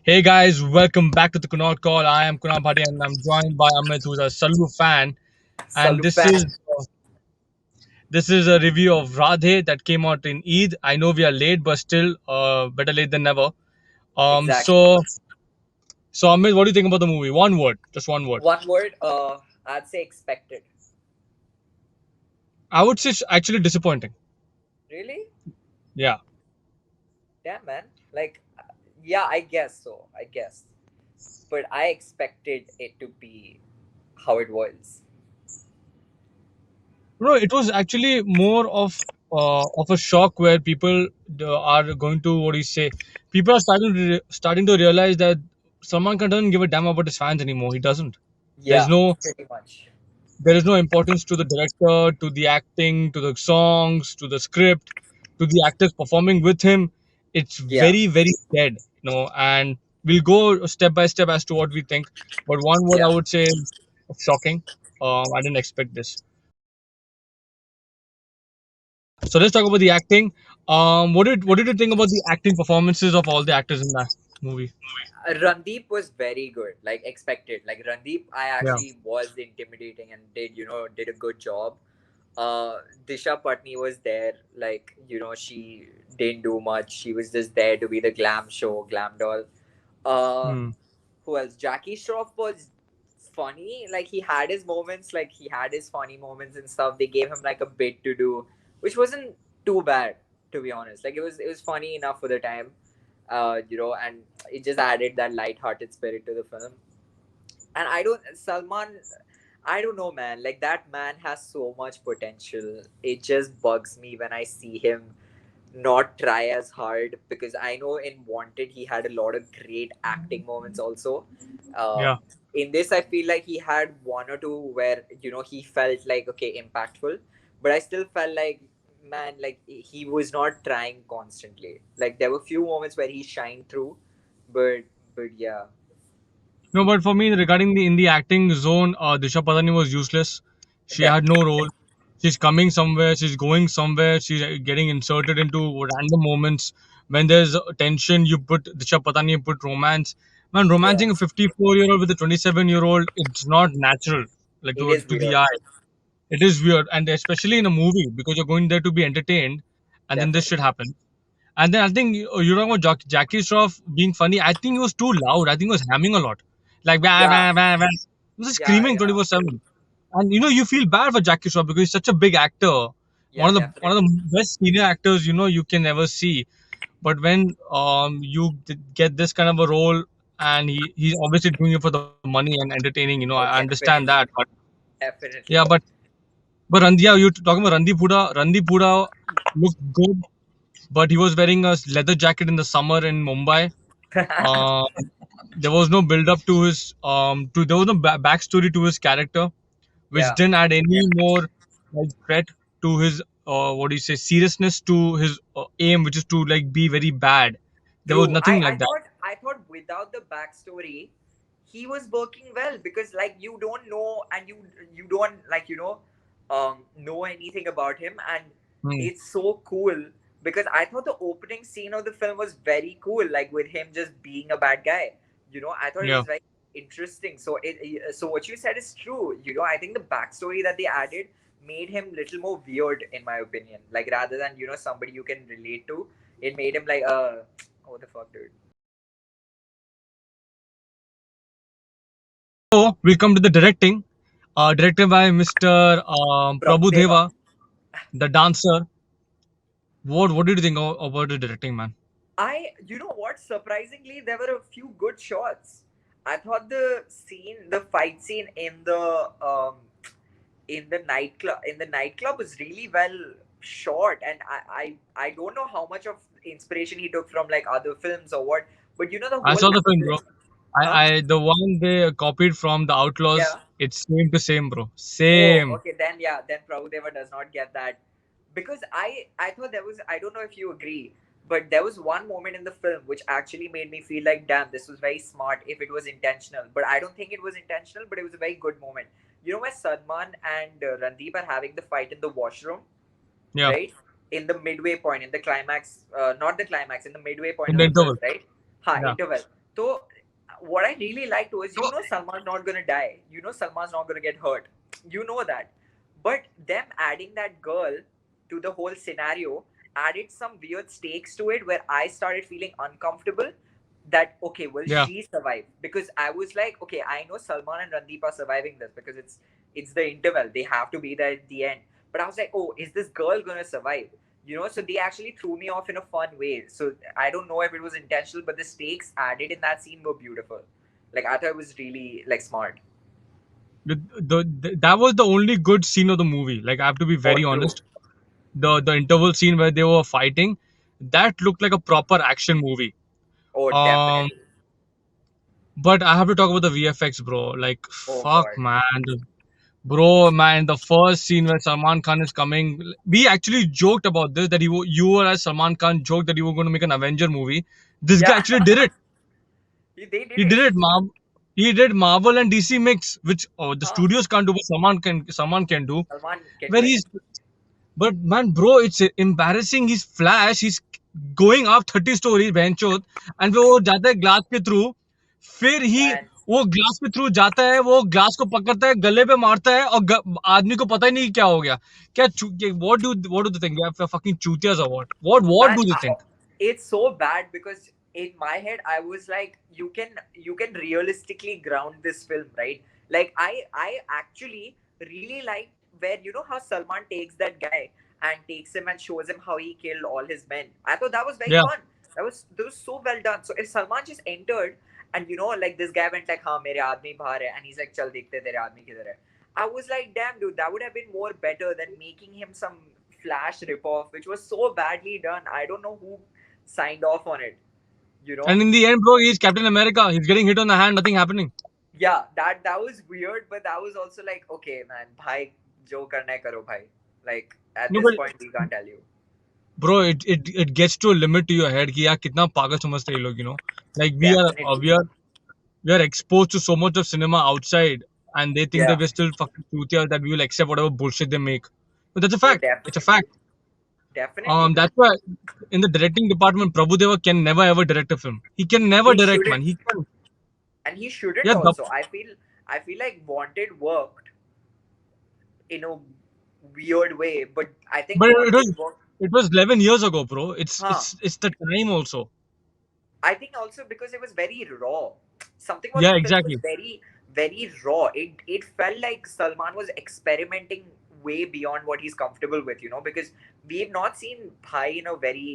Hey guys, welcome back to the Kunal Call. I am Kunal Bhatia and I'm joined by Amit, who's a Sallu fan. And Salute fan. this is a review of Radhe that came out in Eid. I know we are late, but still, better late than never. Um, Exactly. so so Amit, what do you think about the movie? One word, just one word. One word, I'd say expected. I would say it's actually disappointing. Really? Yeah. Damn, man. Like, yeah, I guess so. I guess. But I expected it to be how it was. No, it was actually more of a shock where people are going to what do you say? People are starting to realize that Salman Khan doesn't give a damn about his fans anymore. He doesn't. There's Yeah, no pretty much. there is no importance to the director, to the acting, to the songs, to the script, to the actors performing with him. It's Yeah, very dead, and we'll go step by step as to what we think. But one word yeah. I would say is shocking. I didn't expect this. So let's talk about the acting. What did you think about the acting performances of all the actors in that movie? Randeep was very good, like expected. Like Randeep, I Yeah, actually was intimidating and did a good job. Disha Patni was there, like she didn't do much. She was just there to be the glam show, glam doll. Uh, hmm. who else? Jackie Shroff was funny. Like he had his moments, like he had his funny moments and stuff. They gave him like a bit to do, which wasn't too bad to be honest. Like it was funny enough for the time, and it just added that light-hearted spirit to the film. And I don't Salman. I don't know, man. Like that man has so much potential. It just bugs me when I see him not try as hard because I know in Wanted he had a lot of great acting moments also. Um, Yeah. in this, I feel like he had one or two where he felt like okay impactful, but I still felt like man like he was not trying constantly. Like there were few moments where he shined through, but yeah, No, but for me, regarding the in the acting zone, Disha Patani was useless. She had no definitely, role. She's coming somewhere. She's going somewhere. She's getting inserted into random moments. When there's tension, you put Disha Patani, you put romance. Man, yeah, romancing a 54-year-old with a 27-year-old, it's not natural. Like it is to the weird, eye, it is weird, and especially in a movie because you're going there to be entertained, and then this should definitely, happen. And then I think you're talking about Jackie Shroff being funny. I think he was too loud. I think he was hamming a lot. Like, bah, yeah, bah, bah, bah. He was yeah, screaming yeah, 24/7. And you feel bad for Jackie Shroff because he's such a big actor. yeah, One of the definitely, best senior actors, you can ever see. But when get this kind of a role and he's obviously doing it for the money and entertaining, I understand that. definitely, But yeah, definitely. but Randia, you're talking about Randeep Huda. Randeep Huda looked good, but he was wearing a leather jacket in the summer in Mumbai. Uh, there was no build up to his there was no backstory to his character, which Yeah. didn't add any more like threat to his what do you say seriousness to his aim, which is to like be very bad. There was True. nothing like that. I thought without the backstory, he was working well because like you don't know and you don't like know anything about him and Hmm. it's so cool because I thought the opening scene of the film was very cool, like with him just being a bad guy. I thought it Yeah. was very interesting. So what you said is true. I think the backstory that they added made him little more weird in my opinion. Like rather than somebody you can relate to, it made him like what the fuck, dude? So we come to the directing, directed by Mr. Prabhu Prabhudeva. Deva, the dancer. What did you think about the directing, man? You know what? Surprisingly, there were a few good shots. I thought the fight scene in the nightclub was really well shot, and I don't know how much of inspiration he took from like other films or what, but the I whole saw the film, bro. huh? I the one they copied from the Outlaws. Yeah. It's same to same, bro. Oh, Same. okay. Then yeah, then Prabhudeva does not get that because I thought there was I don't know if you agree, but there was one moment in the film which actually made me feel like damn, this was very smart if it was intentional. But I don't think it was intentional, but it was a very good moment. Where Salman and Randeep are having the fight in the washroom, Yeah. right? In the midway point, in the climax, not the climax, in the midway point In of the the film, interval. right? Ha, Yeah. interval. So what I really liked was, Salman's not gonna die. Salman's not gonna get hurt. You know that. But them adding that girl to the whole scenario added some weird stakes to it where I started feeling uncomfortable that okay, will Yeah. she survive? Because I was like, okay, I know Salman and Randeep are surviving this because it's the interval. They have to be there at the end. But I was like, oh, is this girl gonna survive? So they actually threw me off in a fun way. So I don't know if it was intentional, but the stakes added in that scene were beautiful. Like I thought it was really like smart. That was the only good scene of the movie. Like I have to be very True. honest. The interval scene where they were fighting, that looked like a proper action movie. Oh, Um, definitely. but I have to talk about the VFX, bro. Like, Oh fuck, God. man. Bro, man, the first scene where Salman Khan is coming, we actually joked about this that you were as Salman Khan joked that you were going to make an Avenger movie. This guy Yeah, actually did it. they did He it. did it. He did Marvel and DC mix, which the Huh. studios can't do, but Salman can do. Salman can Where do it. he's, but man, bro, it's embarrassing. He's Flash. He's going up 30 stories, benchot, and फिर वो जाता है glass के through. फिर ही And वो glass के through जाता है, वो ग्लास को पकड़ता है, गले पे मारता है और आदमी को पता ही नहीं क्या हो गया. What do they think? They're fucking chutias or what? What man, do they think? it's so bad because in my head I was like, you can realistically ground this film, right? Like I actually really like where how Salman takes that guy and takes him and shows him how he killed all his men. I thought that was very Yeah. fun. That was so well done. So if Salman just entered and like this guy went like, "Ha, mere aadmi bahar hai," and he's like, "Chal dekhte tere aadmi kidhar hai." I was like, damn, dude, that would have been more better than making him some Flash ripoff, which was so badly done. I don't know who signed off on it. And in the end, bro, he's Captain America. He's getting hit on the hand, nothing happening. Yeah, that was weird, but that was also like, okay, man, bhai, jo karna hai karo, bhai. Like at No, this but point, we can't tell you. bro, it gets to a limit to your head कि यार कितना पागल समझते हैं ये लोग, like Definitely. we are exposed to so much of cinema outside, and they think that Yeah. we're still fucking truthful, that we will accept whatever bullshit they make. But that's a Oh, fact. It's a fact. definitely. That's why in the directing department, Prabhudeva can never ever direct a film. He can never He direct, shouldn't. man. He can. And he shouldn't Yeah, also. I feel like Wanted worked in a weird way, but I think but Wanted worked. it was 11 years ago, bro. Huh. It's the time also. I think also because it was very raw. Something about Yeah, the film exactly. was very, very raw. It felt like Salman was experimenting way beyond what he's comfortable with, because we've not seen Bhai in a very,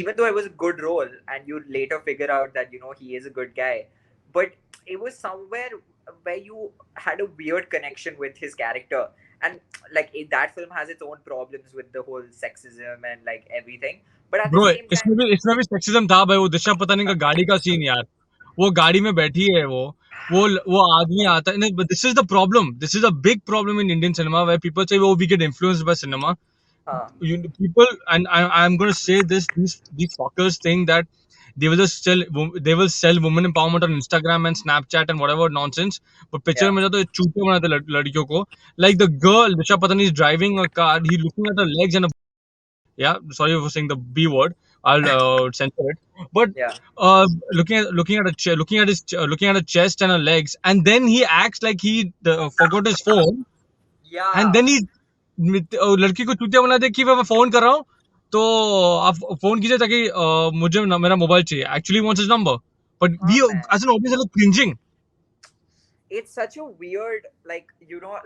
even though it was a good role, and you later figure out that he is a good guy, but it was somewhere where you had a weird connection with his character, and like that film has its own problems with the whole sexism and like everything, but at the bro same time, इसमें भी sexism था भाई. वो दिशा पतानी का गाड़ी का scene यार, वो गाड़ी में बैठी है, वो आदमी आता है. This is the problem. This is a big problem in Indian cinema where people say we get influenced by cinema. People, and I'm going to say this, these fuckers think that they will sell women empowerment on Instagram and Snapchat and whatever nonsense, but picture में तो चूतिया बनाते लड़कियों को. Like the girl Disha Patani is driving a car, he looking at her legs and yeah, sorry for saying the B word. I'll censor it. But yeah. looking at his chest and her legs, and then he acts like he forgot his phone, Yeah. and then he लड़की को चूतिया बना दे कि मैं phone कर रहा हूँ, तो आप फोन कीजिए ताकि मुझे मेरा मोबाइल चाहिए. Actually wants his number, but we as an audience are like cringing. It's such a weird, like,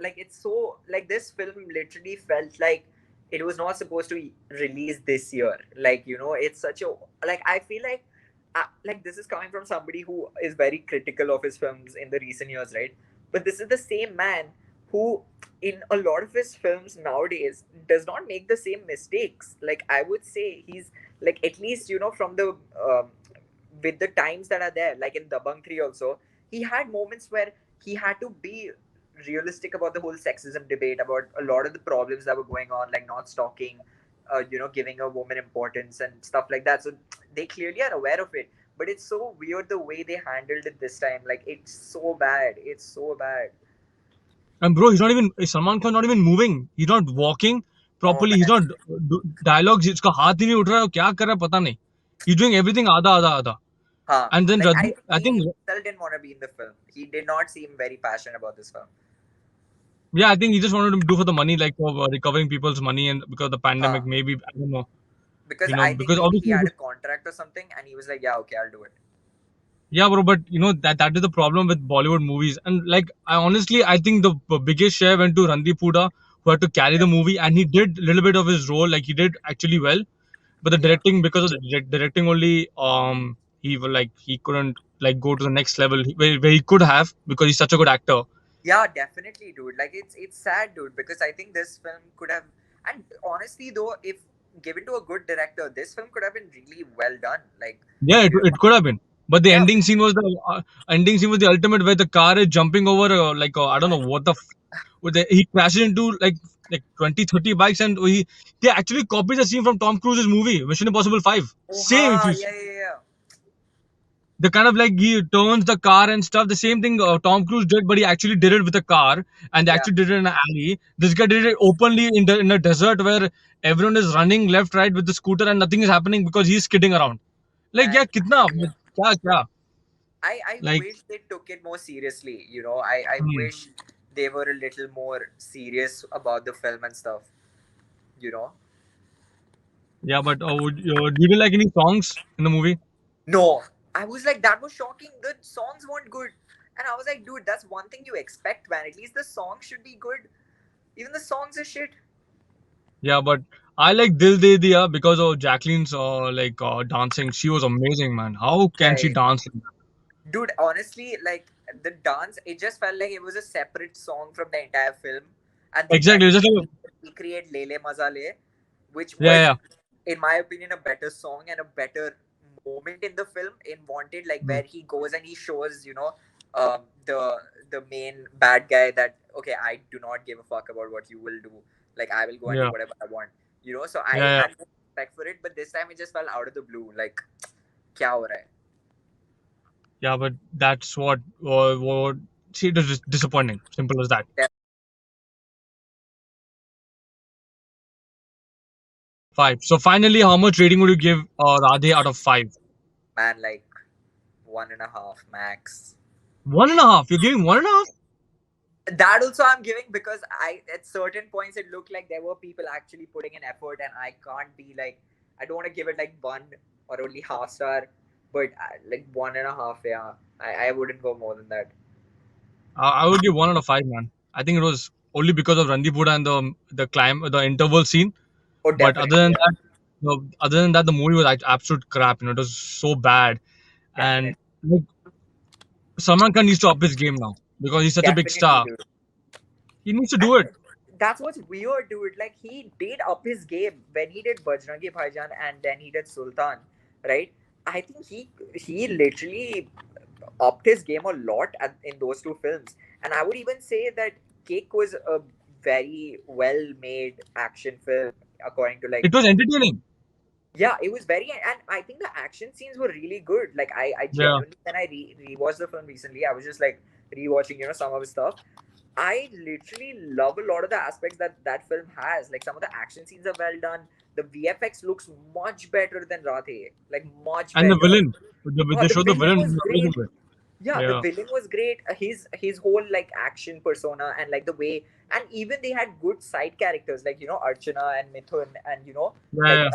like it's so, like this film literally felt like it was not supposed to release this year. Like, it's such a, like, I feel like this is coming from somebody who is very critical of his films in the recent years, right? But this is the same man who, in a lot of his films nowadays, does not make the same mistakes. Like, I would say he's, like, at least, from the, with the times that are there, like in Dabang 3 also, he had moments where he had to be realistic about the whole sexism debate, about a lot of the problems that were going on, like not stalking, giving a woman importance and stuff like that. So they clearly are aware of it. But it's so weird the way they handled it this time. Like, it's so bad. It's so bad. And bro, Salman Khan not even moving. He's not walking properly. He's not dialogues. इसका हाथ ही नहीं उठ रहा है. क्या कर रहा है पता नहीं. He's doing everything आधा. Huh. And then Like I think I he think himself didn't want to be in the film. He did not seem very passionate about this film. yeah, I think he just wanted to do for the money, like for recovering people's money, and because of the Huh. pandemic, maybe I don't know, Because I think because maybe he obviously, had a contract or something, and he was like, "Yeah, okay, I'll do it." yeah, bro. But that is the problem with Bollywood movies, and like I think the biggest share went to Randeep Hooda, who had to carry the Yeah. movie, and he did a little bit of his role, like he did actually well, but the Yeah. directing, because of the directing only, he couldn't like go to the next level where he could have, because he's such a good actor. Yeah, definitely, dude. Like it's sad, dude, because I think this film could have, and honestly, though, if given to a good director, this film could have been really well done. Like, Yeah, you it know, could have been. But the yeah, ending scene was the ultimate, where the car is jumping over I don't know what he crashes into like 20 30 bikes, and they actually copied the scene from Tom Cruise's movie Mission Impossible 5. oh, Same, if ha, you yeah, yeah, yeah. the kind of like he turns the car and stuff. The same thing Tom Cruise did, but he actually did it with a car, and they Yeah, actually did it in an alley. This guy did it openly in a desert where everyone is running left, right with the scooter, and nothing is happening because he's skidding around. Like, man, yeah, kitna, yeah. kya, I like, wish they took it more seriously. I hmm. wish they were a little more serious about the film and stuff. You know. Yeah, but did you like any songs in the movie? No, I was like, that was shocking. The songs weren't good, and I was like, dude, that's one thing you expect, man. At least the song should be good. Even the songs are shit. Yeah, but I like Dil De Diya because of Jacqueline's dancing. She was amazing, man. How can she Yeah, dance? dude, honestly, like the dance, it just felt like it was a separate song from the entire film, and they tried Exactly. It's just to like, recreate Lele Mazale, which yeah, was, yeah. in my opinion, a better song and a better moment in the film. In Wanted, like Mm. where he goes and he shows, the main bad guy that, okay, I do not give a fuck about what you will do. Like I will go and do Yeah, whatever I want. So I yeah, yeah. had no respect for it, but this time it just fell out of the blue. Like, kya ho raha hai? Yeah, but that's what see, it is disappointing. Simple as that. That 5. So finally, how much rating would you give Radhe out of 5? man, like 1.5 max. 1.5. You're giving 1.5? That also I'm giving because I at certain points it looked like there were people actually putting an effort, and I can't be like, I don't want to give it like one or only half star, but like 1.5. Yeah, I wouldn't go more than that. I would give 1 out of 5, man. I think it was only because of Randeep Hooda and the interval scene. Oh, But definitely, yeah, other than that, the movie was like absolute crap. It was so bad, and definitely, like, Salman Khan needs to up his game now because he's such a big definitely, star. dude. He needs to do And it. that's what's weird, dude. Like he did up his game when he did Bajrangi Bhaijaan and then he did Sultan, right? I think he literally upped his game a lot in those two films, and I would even say that Kick was a very well made action film according to like, It was entertaining. yeah, it was very, and I think the action scenes were really good. Like I Yeah, genuinely, when I rewatched the film recently, I was just like rewatching some of his stuff. I literally love a lot of the aspects that film has. Like some of the action scenes are well done. The VFX looks much better than Rathe, like much and the better. villain. They The showed the villain villain was in a very great. good way. Yeah, the Yeah, villain was great. His whole like action persona and like the way, and even they had good side characters like Archana and Mithun and yeah, like yeah.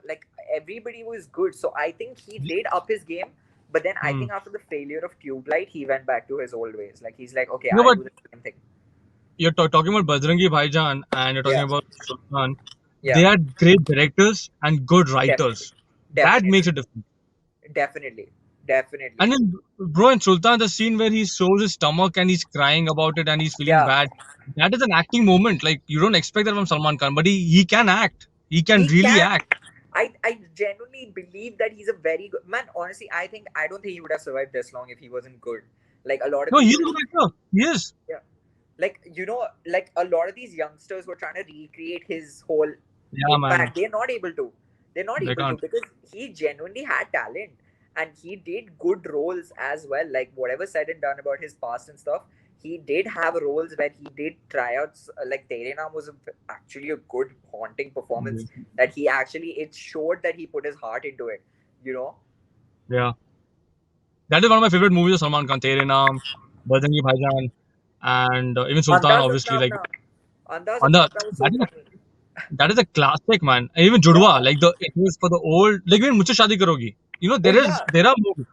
like everybody was good. So I think he did up his game, but then I Hmm. think after the failure of Tube Light, he went back to his old ways. Like he's like, okay, No, I'll but do the same thing. you're talking about Bajrangi Bhaijaan and you're talking Yeah, about Sultan. They yeah, had great directors and good definitely, writers. That makes definitely, a difference. definitely, definitely. And then, bro, in Sultan, the scene where he shows his stomach and he's crying about it and he's feeling Yeah, bad, that is an acting moment. Like, you don't expect that from Salman Khan, but he can act. He can he really can. act. I genuinely believe that he's a very good man. Honestly, I don't think he would have survived this long if he wasn't good. Like a lot of No, he's people, a good actor. He is. yeah, like like a lot of these youngsters were trying to recreate his whole Yeah, man. impact. They're not able to. They're not They able to can't. because he genuinely had talent and he did good roles as well. Like whatever said and done about his past and stuff, he did have roles where he did tryouts. Like Tere Naam was actually a good haunting performance that he actually it showed that he put his heart into it. You know Yeah, that is one of my favorite movies of Salman Khan. Tere Naam, Bajrangi Bhaijaan, and even Sultan. Andaz Obviously, like Apna Andaz on the Apna was that so is funny. that is a classic, man. And even Judwa, Yeah. like it was for the old, like even Mujhse Shaadi Karogi. Oh yeah. There are movies.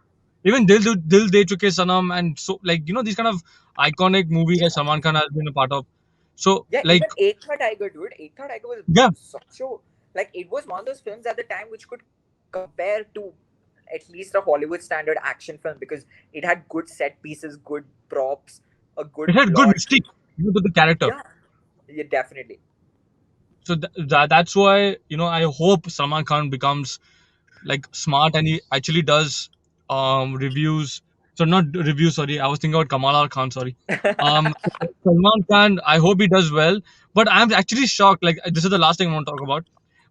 Even Dil De Chuke Sanam, and so like these kind of iconic movies that Yeah. Salman Khan has been a part of. So Yeah, like even Ek Tha Tiger, dude. Ek Tha Tiger was yeah, such a like it was one of those films at the time which could compare to at least a Hollywood standard action film because it had good set pieces, good props, a good it had good plot. mystique to the character. Yeah, yeah, definitely. So that's why I hope Salman Khan becomes like smart and he actually does reviews. So not reviews, sorry. I was thinking about Kamal R Khan, sorry. Um, Salman Khan, I hope he does well. But I'm actually shocked. Like this is the last thing I want to talk about.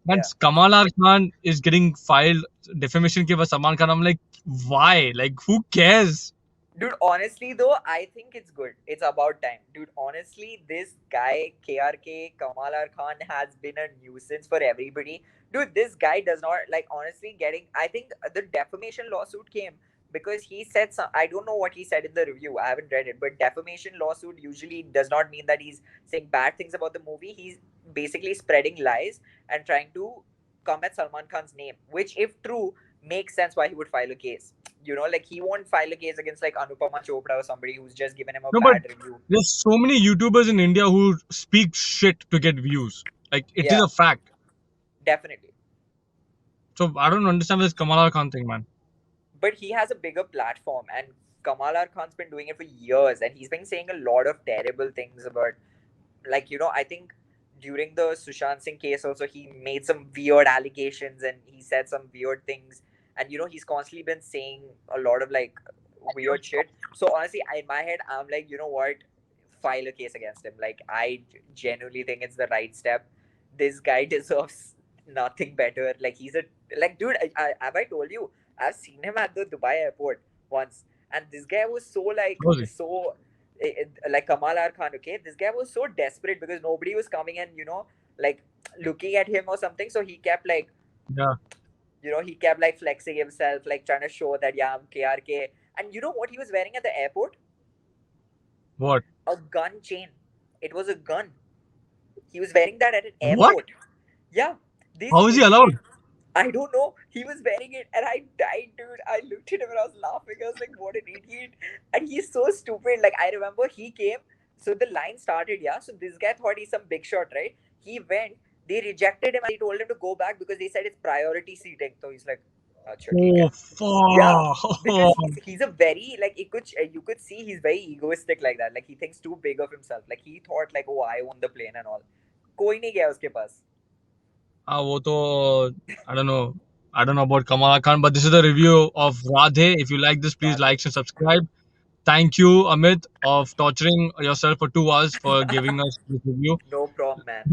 When Yeah. Kamal R Khan is getting filed defamation case by Salman Khan, I'm like, why? Like who cares? Dude, honestly though, I think it's good. It's about time. Dude, honestly, this guy, KRK, Kamal R Khan, has been a nuisance for everybody. Dude, this guy does not, like, honestly, I think the defamation lawsuit came because he said some, I don't know what he said in the review. I haven't read it, but defamation lawsuit usually does not mean that he's saying bad things about the movie. He's basically spreading lies and trying to come at Salman Khan's name, which, if true, makes sense why he would file a case. Like he won't file a case against like Anupama Chopra or somebody who's just given him a No, but bad review. there's so many YouTubers in India who speak shit to get views. Like it is Yeah, a fact. definitely. So I don't understand this Kamal R Khan thing, man. But he has a bigger platform, and Kamal R Khan's been doing it for years, and he's been saying a lot of terrible things about, like, I think during the Sushant Singh case also, he made some weird allegations and he said some weird things. And, he's constantly been saying a lot of, like, weird shit. So, honestly, in my head, I'm like, you know what? File a case against him. Like, I genuinely think it's the right step. This guy deserves nothing better. Like, he's a, like, dude, have I told you? I've seen him at the Dubai airport once. And this guy was so, like, Really? like Kamal R Khan, okay? This guy was so desperate because nobody was coming and, like looking at him or something. So he kept like, Yeah. he kept like flexing himself, like trying to show that, yeah, I'm KRK. And you know what he was wearing at the airport? What? A gun chain. It was a gun. He was wearing that at an What? airport. Yeah. This How is he idiot. allowed? I don't know. He was wearing it and I died, dude. I looked at him and I was laughing. I was like, what an idiot. And he's so stupid. Like, I remember he came. So the line started, yeah. So this guy thought he's some big shot, right? He went. They rejected him and they told him to go back because they said it's priority seating. So he's like, Acha, theek hai. Oh, Yeah. fuck. Because he's a very, like, you could see he's very egoistic like that. Like, he thinks too big of himself. Like, he thought, like, oh, I own the plane and all. कोई नहीं गया उसके पास. वो तो, I don't know. I don't know about Kamal Khan, but this is the review of Radhe. If you like this, please like and subscribe. Thank you, Amit, of torturing yourself for 2 hours for giving us this review. No problem, man.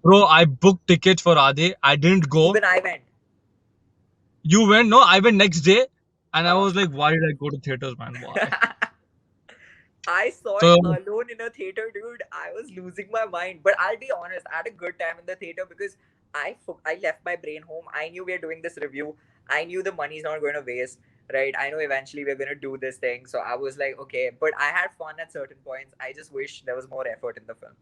Bro, I booked tickets for Radhe. I didn't go. Even I went. You went? No, I went next day. And I Uh, was like, why did I go to theaters, man? Why? I saw So, it alone in a theater, dude. I was losing my mind. But I'll be honest, I had a good time in the theater because I left my brain home. I knew we are doing this review. I knew the money's not going to waste, right? I know eventually we're going to do this thing. So I was like, okay. But I had fun at certain points. I just wish there was more effort in the film.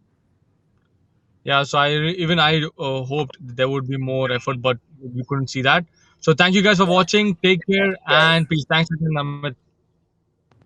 yeah, so even I hoped there would be more effort, but we couldn't see that. So thank you guys for watching. Take care Guys, and peace. Thanks again, Amit.